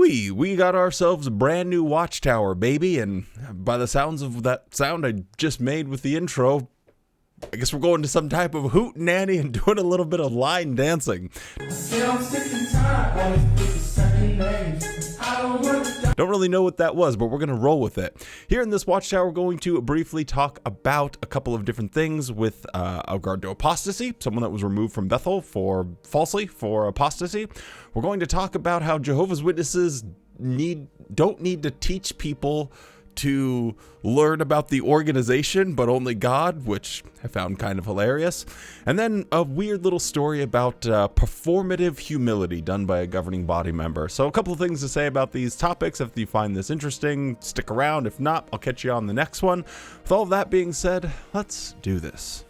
Woo-wee, we got ourselves a brand new Watchtower, baby, and by the sounds of that sound I just made with the intro, I guess we're going to some type of hootenanny and doing a little bit of line dancing. Don't really know what that was, but we're going to roll with it. Here in this Watchtower, we're going to briefly talk about a couple of different things with regard to apostasy, someone that was removed from Bethel falsely for apostasy. We're going to talk about how Jehovah's Witnesses don't need to teach people to learn about the organization, but only God, which I found kind of hilarious. And then a weird little story about performative humility done by a governing body member. So a couple of things to say about these topics. If you find this interesting, stick around. If not, I'll catch you on the next one. With all of that being said, let's do this.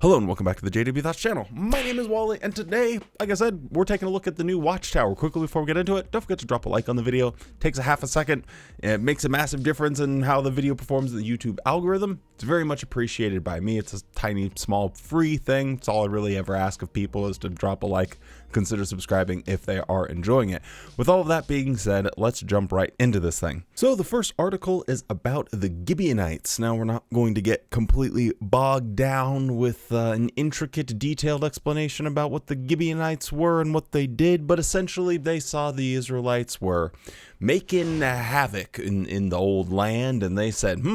Hello and welcome back to the JW Thoughts channel. My name is Wally, and today, like I said, we're taking a look at the new Watchtower. Quickly before we get into it, don't forget to drop a like on the video. It takes a half a second. It makes a massive difference in how the video performs in the YouTube algorithm. It's very much appreciated by me. It's a tiny, small, free thing. It's all I really ever ask of people is to drop a like, consider subscribing if they are enjoying it. With all of that being said, let's jump right into this thing. So the first article is about the Gibeonites. Now, we're not going to get completely bogged down with an intricate, detailed explanation about what the Gibeonites were and what they did, but essentially they saw the Israelites were making havoc in the old land, and they said,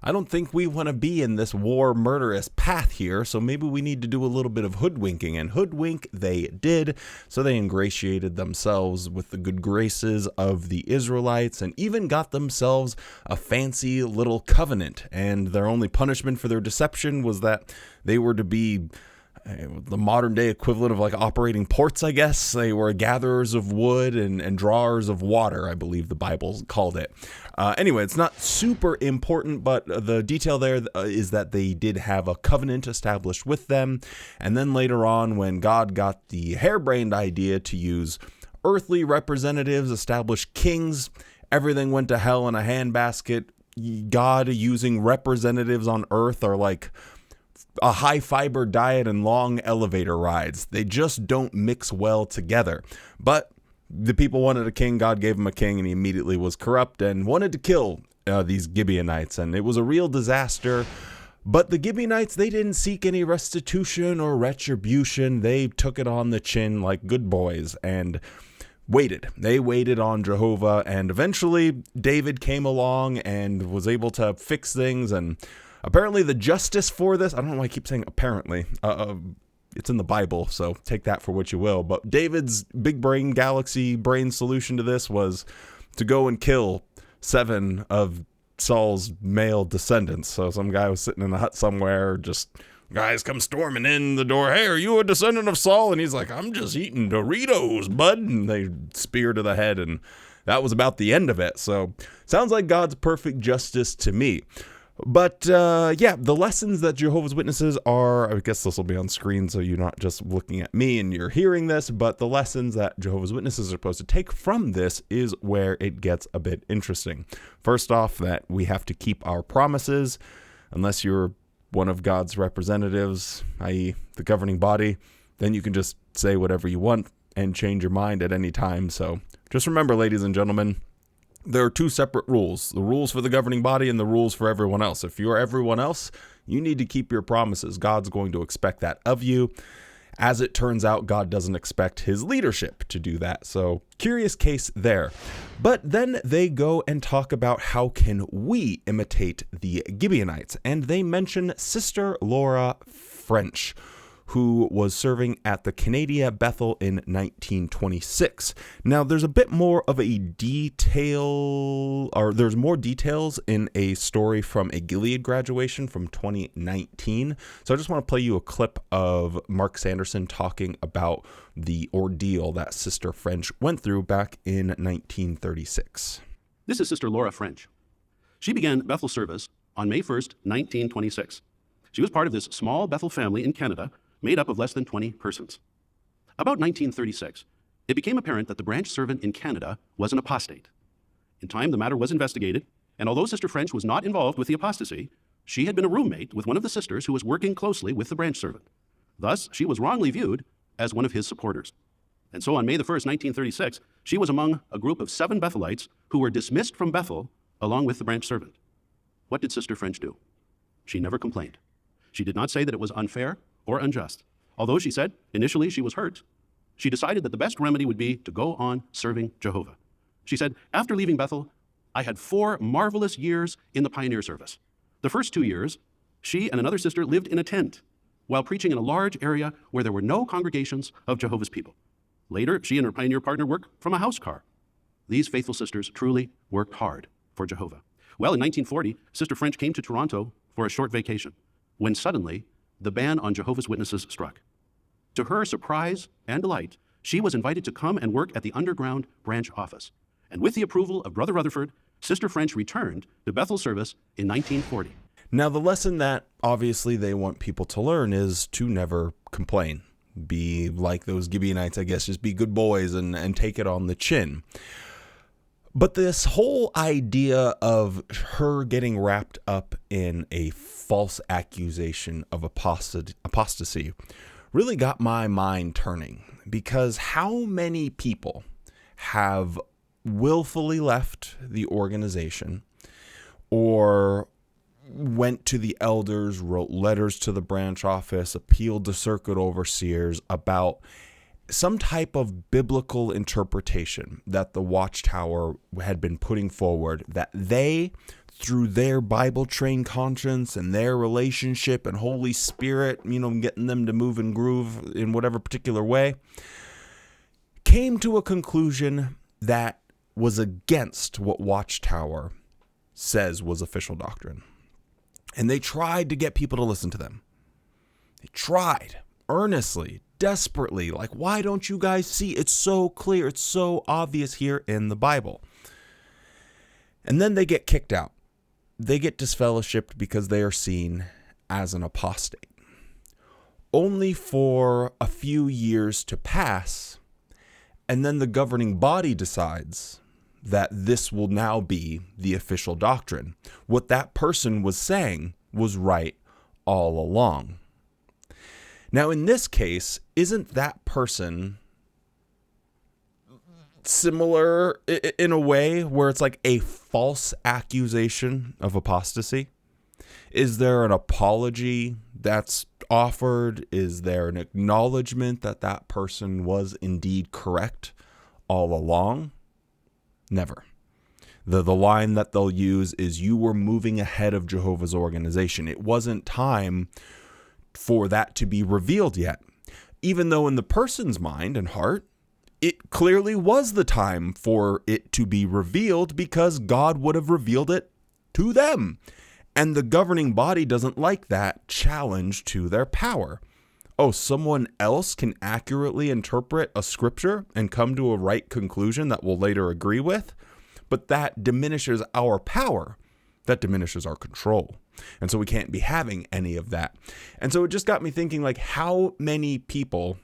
I don't think we want to be in this war murderous path here, so maybe we need to do a little bit of hoodwinking, and hoodwink they did. So they ingratiated themselves with the good graces of the Israelites and even got themselves a fancy little covenant, and their only punishment for their deception was that they were to be the modern day equivalent of like operating ports, I guess. They were gatherers of wood and drawers of water, I believe the Bible called it. Anyway, it's not super important, but the detail there is that they did have a covenant established with them. And then later on, when God got the harebrained idea to use earthly representatives, establish kings, everything went to hell in a handbasket. God using representatives on earth are like a high fiber diet and long elevator rides. They just don't mix well together. But the people wanted a king. God gave him a king, and he immediately was corrupt and wanted to kill these Gibeonites. And it was a real disaster. But the Gibeonites, they didn't seek any restitution or retribution. They took it on the chin like good boys and waited. They waited on Jehovah. And eventually David came along and was able to fix things. And apparently the justice for this, I don't know why I keep saying apparently, it's in the Bible, so take that for what you will. But David's big brain, galaxy brain solution to this was to go and kill 7 of Saul's male descendants. So some guy was sitting in a hut somewhere, just guys come storming in the door. Hey, are you a descendant of Saul? And he's like, I'm just eating Doritos, bud. And they spear to the head, and that was about the end of it. So sounds like God's perfect justice to me. But yeah, the lessons that Jehovah's Witnesses are, I guess this will be on screen so you're not just looking at me and you're hearing this, but the lessons that Jehovah's Witnesses are supposed to take from this is where it gets a bit interesting. First off, that we have to keep our promises. Unless you're one of God's representatives, i.e. the governing body, then you can just say whatever you want and change your mind at any time. So just remember, ladies and gentlemen, there are 2 separate rules, the rules for the governing body and the rules for everyone else. If you're everyone else, you need to keep your promises. God's going to expect that of you. As it turns out, God doesn't expect his leadership to do that. So curious case there. But then they go and talk about how can we imitate the Gibeonites. And they mention Sister Laura French, who was serving at the Canada Bethel in 1926. Now, there's a bit more of a detail, or there's more details in a story from a Gilead graduation from 2019. So I just want to play you a clip of Mark Sanderson talking about the ordeal that Sister French went through back in 1936. This is Sister Laura French. She began Bethel service on May 1st, 1926. She was part of this small Bethel family in Canada made up of less than 20 persons. About 1936, it became apparent that the branch servant in Canada was an apostate. In time, the matter was investigated, and although Sister French was not involved with the apostasy, she had been a roommate with one of the sisters who was working closely with the branch servant. Thus, she was wrongly viewed as one of his supporters. And so on May the 1st, 1936, she was among a group of 7 Bethelites who were dismissed from Bethel along with the branch servant. What did Sister French do? She never complained. She did not say that it was unfair or unjust. Although she said initially she was hurt, she decided that the best remedy would be to go on serving Jehovah. She said, after leaving Bethel, I had 4 marvelous years in the pioneer service. The first 2 years, she and another sister lived in a tent while preaching in a large area where there were no congregations of Jehovah's people. Later, she and her pioneer partner worked from a house car. These faithful sisters truly worked hard for Jehovah. Well, in 1940, Sister French came to Toronto for a short vacation, when suddenly the ban on Jehovah's Witnesses struck. To her surprise and delight, she was invited to come and work at the underground branch office. And with the approval of Brother Rutherford, Sister French returned to Bethel service in 1940. Now, the lesson that obviously they want people to learn is to never complain. Be like those Gibeonites, I guess, just be good boys and take it on the chin. But this whole idea of her getting wrapped up in a false accusation of apostasy really got my mind turning, because how many people have willfully left the organization or went to the elders, wrote letters to the branch office, appealed to circuit overseers about some type of biblical interpretation that the Watchtower had been putting forward, that they, through their Bible-trained conscience and their relationship and Holy Spirit, getting them to move and groove in whatever particular way, came to a conclusion that was against what Watchtower says was official doctrine. And they tried to get people to listen to them. They tried earnestly, desperately, like, why don't you guys see? It's so clear. It's so obvious here in the Bible. And then they get kicked out. They get disfellowshipped because they are seen as an apostate. Only for a few years to pass, and then the governing body decides that this will now be the official doctrine. What that person was saying was right all along. Now, in this case, isn't that person similar in a way where it's like a false accusation of apostasy? Is there an apology that's offered? Is there an acknowledgement that that person was indeed correct all along? Never. The line that they'll use is, you were moving ahead of Jehovah's organization. It wasn't time for that to be revealed yet. Even though in the person's mind and heart, it clearly was the time for it to be revealed, because God would have revealed it to them. And the governing body doesn't like that challenge to their power. Oh, someone else can accurately interpret a scripture and come to a right conclusion that we'll later agree with, but that diminishes our power. That diminishes our control. And so we can't be having any of that. And so it just got me thinking, like, how many people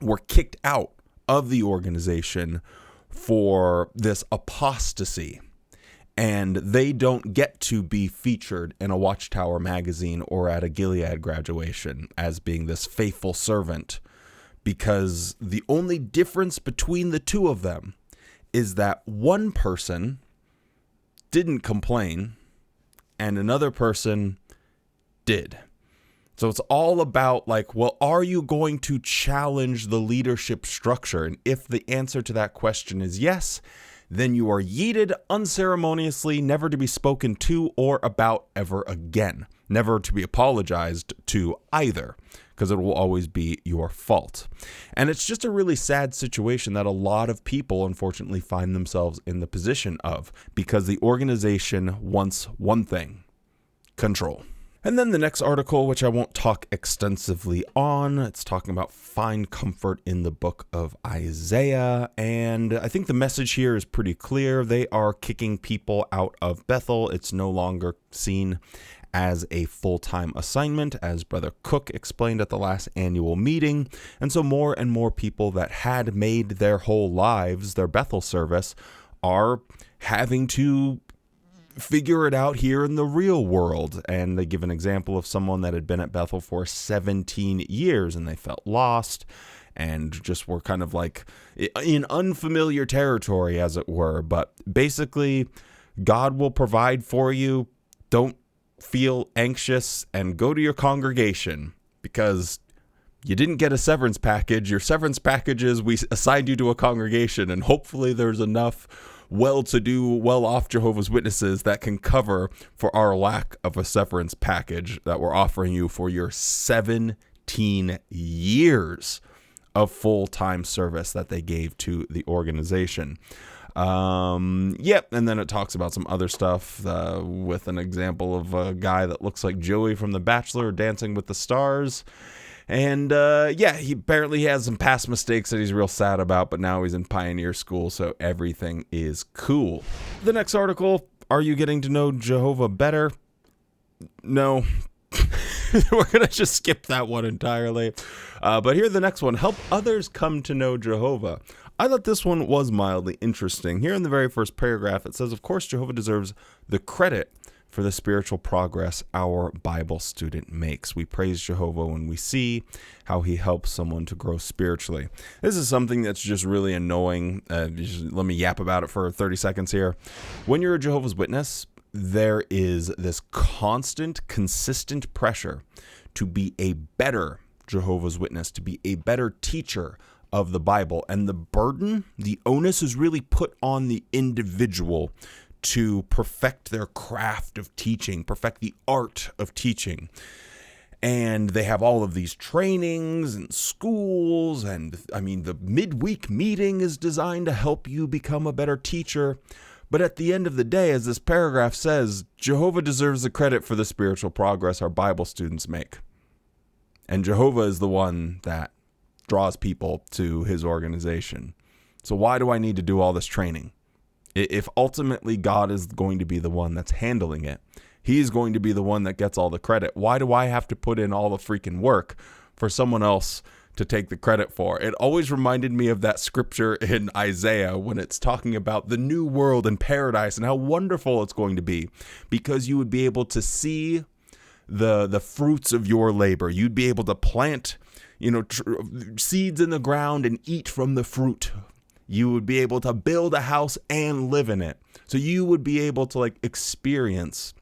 were kicked out of the organization for this apostasy, and they don't get to be featured in a Watchtower magazine or at a Gilead graduation as being this faithful servant, because the only difference between the two of them is that one person didn't complain and another person did. So it's all about, like, well, are you going to challenge the leadership structure? And if the answer to that question is yes, then you are yeeted unceremoniously, never to be spoken to or about ever again. Never to be apologized to either, because it will always be your fault. And it's just a really sad situation that a lot of people, unfortunately, find themselves in the position of, because the organization wants one thing: control. And then the next article, which I won't talk extensively on, it's talking about find comfort in the book of Isaiah. And I think the message here is pretty clear. They are kicking people out of Bethel. It's no longer seen as a full-time assignment, as Brother Cook explained at the last annual meeting. And so more and more people that had made their whole lives their Bethel service are having to figure it out here in the real world. And they give an example of someone that had been at Bethel for 17 years and they felt lost and just were kind of like in unfamiliar territory, as it were. But basically, God will provide for you. Don't feel anxious and go to your congregation, because you didn't get a severance package. Your severance package is we assigned you to a congregation, and hopefully there's enough well-to-do, well-off Jehovah's Witnesses that can cover for our lack of a severance package that we're offering you for your 17 years of full-time service that they gave to the organization. And then it talks about some other stuff with an example of a guy that looks like Joey from The Bachelor, Dancing with the Stars. And he apparently has some past mistakes that he's real sad about, but now he's in Pioneer School, so everything is cool. The next article, are you getting to know Jehovah better? No. We're going to just skip that one entirely. But here's the next one. Help others come to know Jehovah. I thought this one was mildly interesting. Here in the very first paragraph, it says, of course, Jehovah deserves the credit for the spiritual progress our Bible student makes. We praise Jehovah when we see how he helps someone to grow spiritually. This is something that's just really annoying. Let me yap about it for 30 seconds here. When you're a Jehovah's Witness, there is this constant, consistent pressure to be a better Jehovah's Witness, to be a better teacher of the Bible. And the burden, the onus is really put on the individual to perfect their craft of teaching, perfect the art of teaching. And they have all of these trainings and schools. And I mean, the midweek meeting is designed to help you become a better teacher. But at the end of the day, as this paragraph says, Jehovah deserves the credit for the spiritual progress our Bible students make. And Jehovah is the one that draws people to his organization. So why do I need to do all this training? If ultimately God is going to be the one that's handling it, he's going to be the one that gets all the credit. Why do I have to put in all the freaking work for someone else to take the credit for? It always reminded me of that scripture in Isaiah when it's talking about the new world and paradise and how wonderful it's going to be, because you would be able to see the fruits of your labor. You'd be able to plant, seeds in the ground and eat from the fruit. You would be able to build a house and live in it. So you would be able to experience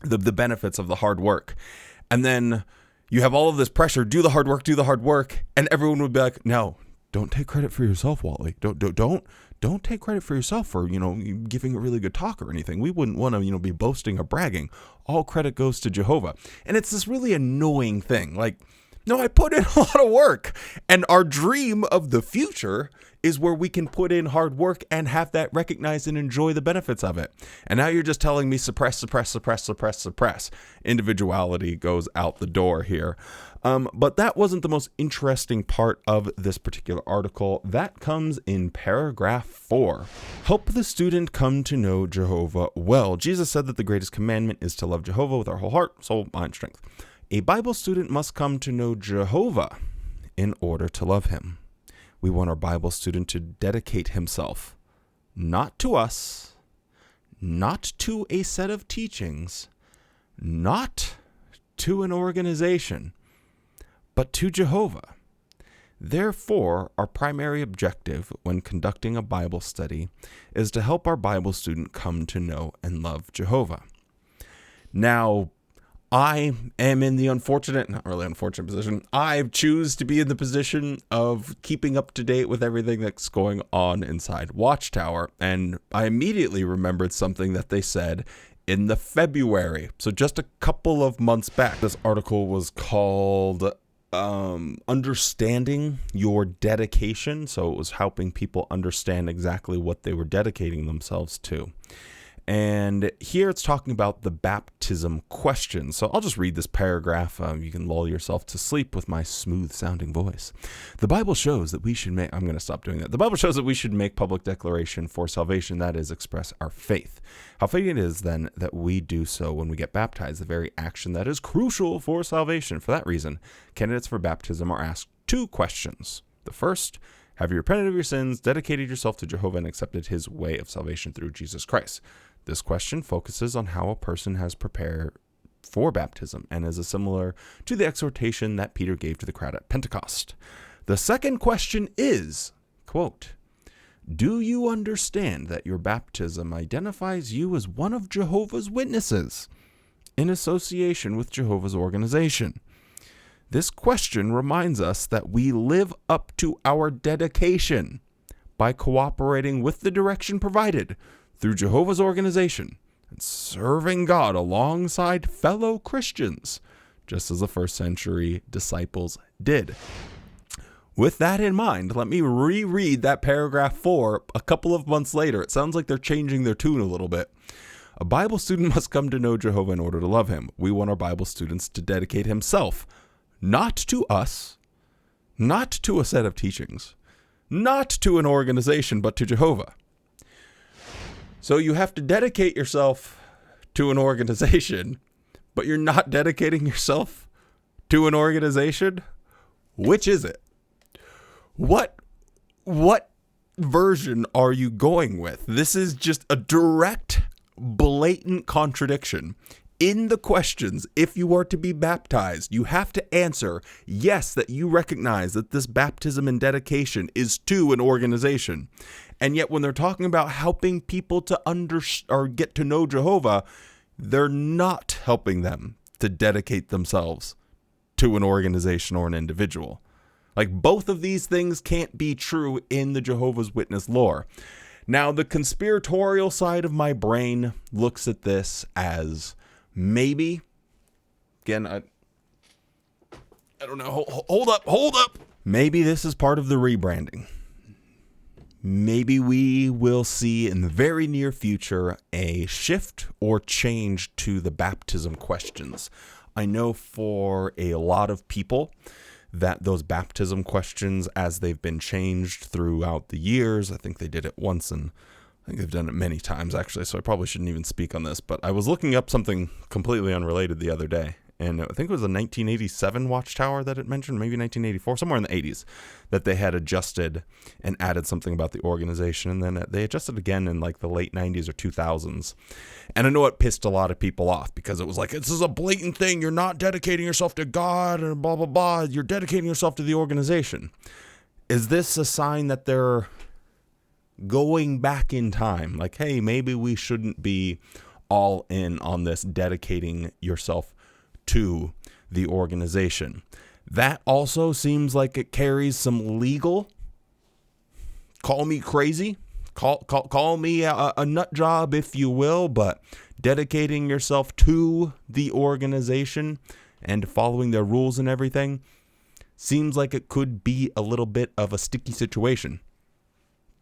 the benefits of the hard work. And then you have all of this pressure, do the hard work. And everyone would be like, no, don't take credit for yourself, Wally. Don't take credit for yourself for, giving a really good talk or anything. We wouldn't want to, be boasting or bragging. All credit goes to Jehovah. And it's this really annoying thing. No, I put in a lot of work. And our dream of the future is where we can put in hard work and have that recognized and enjoy the benefits of it. And now you're just telling me suppress. Individuality goes out the door here. But that wasn't the most interesting part of this particular article. That comes in paragraph 4. Help the student come to know Jehovah well. Jesus said that the greatest commandment is to love Jehovah with our whole heart, soul, mind, strength. A Bible student must come to know Jehovah in order to love him. We want our Bible student to dedicate himself, not to us, not to a set of teachings, not to an organization, but to Jehovah. Therefore, our primary objective when conducting a Bible study is to help our Bible student come to know and love Jehovah. Now, I am in the not really unfortunate position. I choose to be in the position of keeping up to date with everything that's going on inside Watchtower. And I immediately remembered something that they said in the February. So just a couple of months back. This article was called Understanding Your Dedication. So it was helping people understand exactly what they were dedicating themselves to. And here it's talking about the baptism question. So I'll just read this paragraph. You can lull yourself to sleep with my smooth sounding voice. The Bible shows that we should make, I'm going to stop doing that. The Bible shows that we should make public declaration for salvation, that is, express our faith. How fitting it is then that we do so when we get baptized, the very action that is crucial for salvation. For that reason, candidates for baptism are asked 2 questions. The first, Have you repented of your sins, dedicated yourself to Jehovah, and accepted his way of salvation through Jesus Christ? This question focuses on how a person has prepared for baptism and is similar to the exhortation that Peter gave to the crowd at Pentecost. The second question is, quote, do you understand that your baptism identifies you as one of Jehovah's Witnesses in association with Jehovah's organization? This question reminds us that we live up to our dedication by cooperating with the direction provided through Jehovah's organization and serving God alongside fellow Christians, just as the first century disciples did. With that in mind, let me reread that paragraph 4 a couple of months later. It sounds like they're changing their tune a little bit. A Bible student must come to know Jehovah in order to love him. We want our Bible students to dedicate himself, not to us, not to a set of teachings, not to an organization, but to Jehovah. So you have to dedicate yourself to an organization, but you're not dedicating yourself to an organization? Which is it? What version are you going with? This is just a direct, blatant contradiction. In the questions, if you are to be baptized, you have to answer yes, that you recognize that this baptism and dedication is to an organization. And yet when they're talking about helping people to or get to know Jehovah, they're not helping them to dedicate themselves to an organization or an individual. Like, both of these things can't be true in the Jehovah's Witness lore. Now, the conspiratorial side of my brain looks at this as maybe, again, I don't know, hold up. Maybe this is part of the rebranding. Maybe we will see in the very near future a shift or change to the baptism questions. I know for a lot of people that those baptism questions, as they've been changed throughout the years, I think they did it once, and I think they've done it many times actually, so I probably shouldn't even speak on this, but I was looking up something completely unrelated the other day, and I think it was a 1987 Watchtower that it mentioned, maybe 1984, somewhere in the 80s, that they had adjusted and added something about the organization, and then they adjusted again in like the late 90s or 2000s. And I know it pissed a lot of people off because it was like, this is a blatant thing. You're not dedicating yourself to God and blah, blah, blah. You're dedicating yourself to the organization. Is this a sign that they're going back in time? Like, hey, maybe we shouldn't be all in on this dedicating yourself to the organization. That also seems like it carries some legal, call me crazy, call me a nut job if you will, but dedicating yourself to the organization and following their rules and everything seems like it could be a little bit of a sticky situation.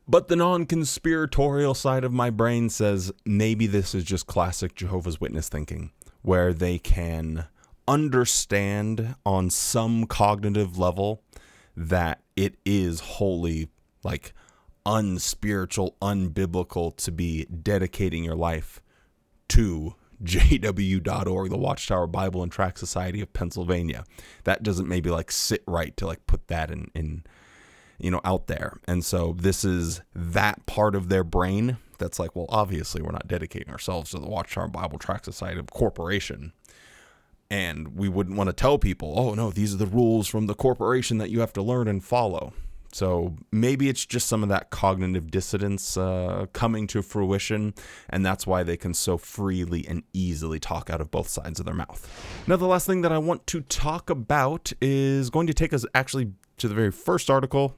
But the non-conspiratorial side of my brain says maybe this is just classic Jehovah's Witness thinking, where they can understand on some cognitive level that it is wholly like unspiritual, unbiblical to be dedicating your life to JW.org, the Watchtower Bible and Tract Society of Pennsylvania. That doesn't maybe like sit right to like put that in out there. And so this is that part of their brain that's like, well, obviously we're not dedicating ourselves to the Watchtower Bible Tract Society of Corporation. And we wouldn't want to tell people, oh no, these are the rules from the corporation that you have to learn and follow. So maybe it's just some of that cognitive dissonance coming to fruition, and that's why they can so freely and easily talk out of both sides of their mouth. Now, the last thing that I want to talk about is going to take us actually to the very first article,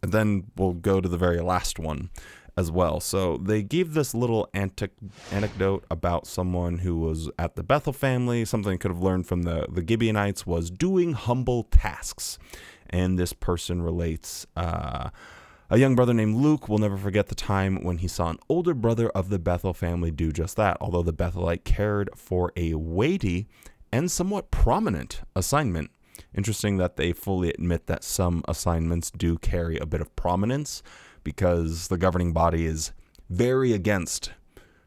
and then we'll go to the very last one as well. So they gave this little anecdote about someone who was at the Bethel family. Something they could have learned from the Gibeonites was doing humble tasks. And this person relates, a young brother named Luke will never forget the time when he saw an older brother of the Bethel family do just that, although the Bethelite cared for a weighty and somewhat prominent assignment. Interesting that they fully admit that some assignments do carry a bit of prominence, because the governing body is very against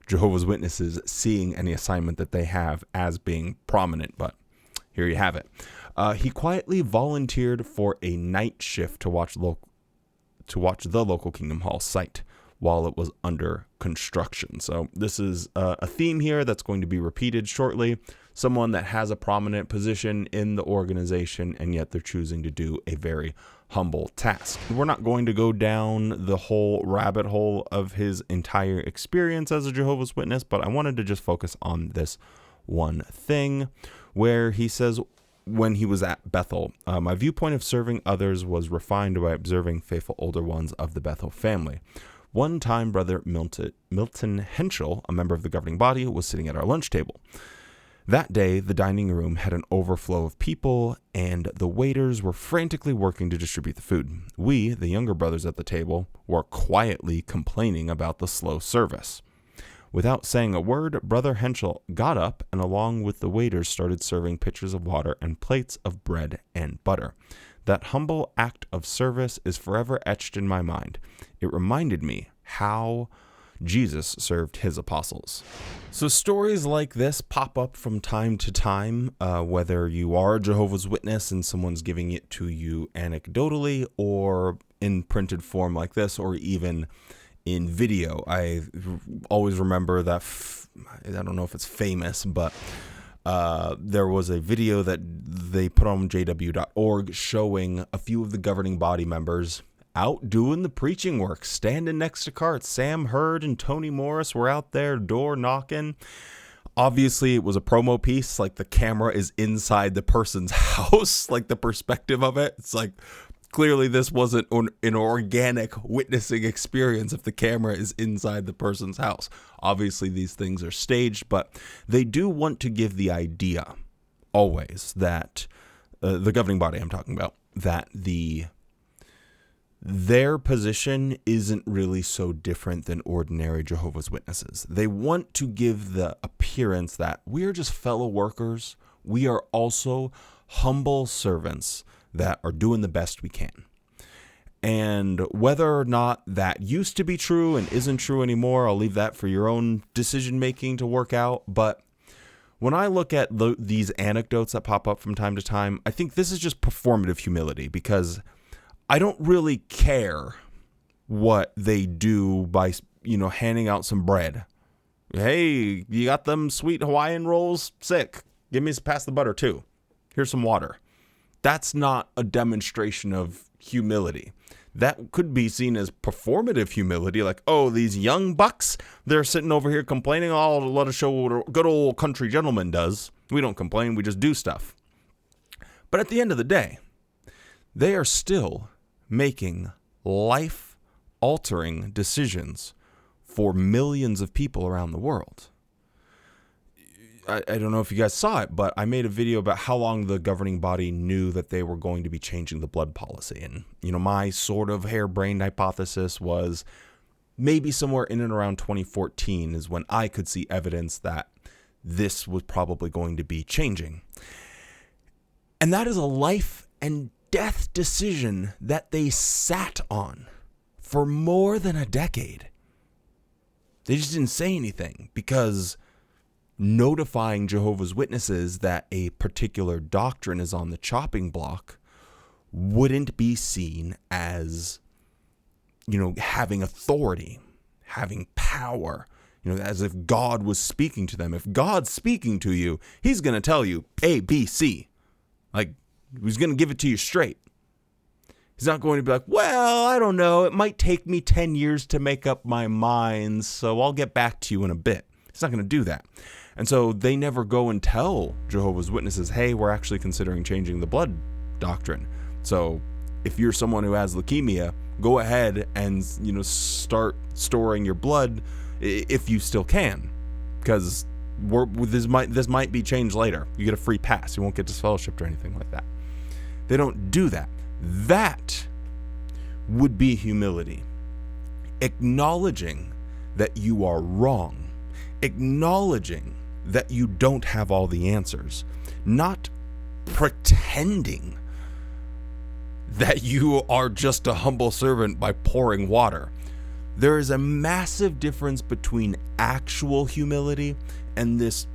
Jehovah's Witnesses seeing any assignment that they have as being prominent, but here you have it. He quietly volunteered for a night shift to watch to watch the local Kingdom Hall site while it was under construction. So this is a theme here that's going to be repeated shortly. Someone that has a prominent position in the organization, and yet they're choosing to do a very humble task. We're not going to go down the whole rabbit hole of his entire experience as a Jehovah's Witness, but I wanted to just focus on this one thing where he says, when he was at Bethel, my viewpoint of serving others was refined by observing faithful older ones of the Bethel family. One time, Brother Milton Henschel, a member of the governing body, was sitting at our lunch table. That day, the dining room had an overflow of people, and the waiters were frantically working to distribute the food. We, the younger brothers at the table, were quietly complaining about the slow service. Without saying a word, Brother Henschel got up and along with the waiters started serving pitchers of water and plates of bread and butter. That humble act of service is forever etched in my mind. It reminded me how Jesus served his apostles. So stories like this pop up from time to time, whether you are a Jehovah's Witness and someone's giving it to you anecdotally or in printed form like this, or even in video. I always remember that, I don't know if it's famous, but there was a video that they put on JW.org showing a few of the governing body members out doing the preaching work, standing next to carts. Sam Hurd and Tony Morris were out there door knocking. Obviously, it was a promo piece. Like, the camera is inside the person's house, like the perspective of it. It's like, clearly this wasn't an organic witnessing experience if the camera is inside the person's house. Obviously, these things are staged, but they do want to give the idea always that the governing body I'm talking about, that their position isn't really so different than ordinary Jehovah's Witnesses. They want to give the appearance that we are just fellow workers. We are also humble servants that are doing the best we can. And whether or not that used to be true and isn't true anymore, I'll leave that for your own decision making to work out. But when I look at these anecdotes that pop up from time to time, I think this is just performative humility, because I don't really care what they do by, handing out some bread. Hey, you got them sweet Hawaiian rolls? Sick. Pass the butter too. Here's some water. That's not a demonstration of humility. That could be seen as performative humility, like, oh, these young bucks, they're sitting over here complaining. Oh, let us show what a good old country gentleman does. We don't complain, we just do stuff. But at the end of the day, they are still making life-altering decisions for millions of people around the world. I don't know if you guys saw it, but I made a video about how long the governing body knew that they were going to be changing the blood policy. And, my sort of harebrained hypothesis was maybe somewhere in and around 2014 is when I could see evidence that this was probably going to be changing. And that is a life and death decision that they sat on for more than a decade. They just didn't say anything, because notifying Jehovah's Witnesses that a particular doctrine is on the chopping block wouldn't be seen as, having authority, having power, as if God was speaking to them. If God's speaking to you, he's going to tell you A, B, C. Like, he's going to give it to you straight. He's not going to be like, well, I don't know. It might take me 10 years to make up my mind, so I'll get back to you in a bit. He's not going to do that. And so they never go and tell Jehovah's Witnesses, hey, we're actually considering changing the blood doctrine. So if you're someone who has leukemia, go ahead and, start storing your blood if you still can, because this might be changed later. You get a free pass. You won't get disfellowshipped or anything like that. They don't do that. That would be humility. Acknowledging that you are wrong. Acknowledging that you don't have all the answers. Not pretending that you are just a humble servant by pouring water. There is a massive difference between actual humility and this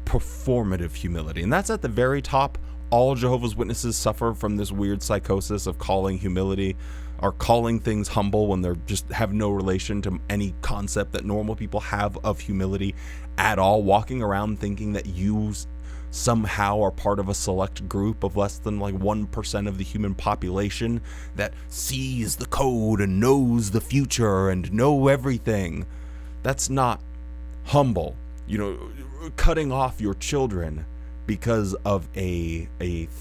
performative humility. And that's at the very top all Jehovah's Witnesses suffer from this weird psychosis of calling humility or calling things humble when they're just have no relation to any concept that normal people have of humility at all, walking around thinking that you somehow are part of a select group of less than like 1% of the human population that sees the code and knows the future and know everything. That's not humble. Cutting off your children because of a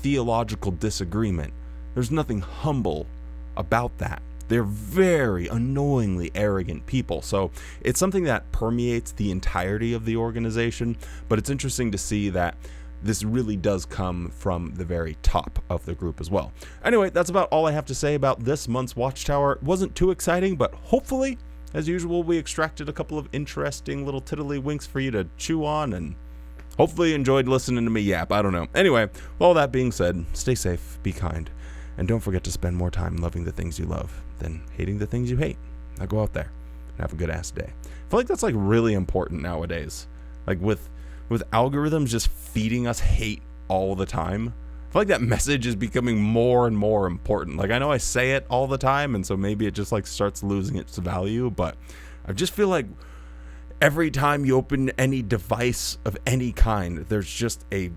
theological disagreement. There's nothing humble about that. They're very annoyingly arrogant people. So it's something that permeates the entirety of the organization, but it's interesting to see that this really does come from the very top of the group as well. Anyway, that's about all I have to say about this month's Watchtower. It wasn't too exciting, but hopefully, as usual, we extracted a couple of interesting little tiddlywinks for you to chew on, and hopefully you enjoyed listening to me yap. I don't know. Anyway, with all that being said, stay safe, be kind, and don't forget to spend more time loving the things you love than hating the things you hate. Now go out there and have a good ass day. I feel like that's like really important nowadays. Like with algorithms just feeding us hate all the time, I feel like that message is becoming more and more important. Like, I know I say it all the time, and so maybe it just like starts losing its value, but I just feel like every time you open any device of any kind, there's just a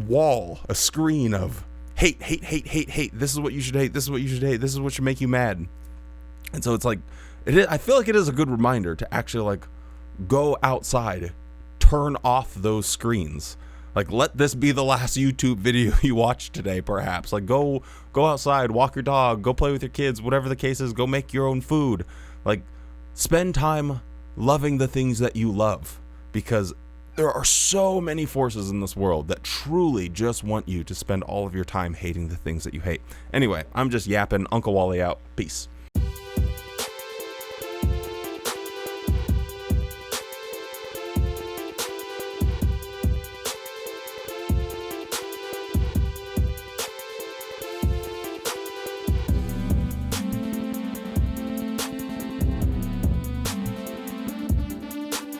wall, a screen of hate, hate, hate, hate, hate. This is what you should hate. This is what you should hate. This is what should make you mad. And so it's like, I feel like it is a good reminder to actually like go outside, turn off those screens. Like, let this be the last YouTube video you watch today, perhaps. Like, go outside, walk your dog, go play with your kids, whatever the case is, go make your own food. Like, spend time loving the things that you love, because there are so many forces in this world that truly just want you to spend all of your time hating the things that you hate. Anyway, I'm just yapping. Uncle Wally out. Peace.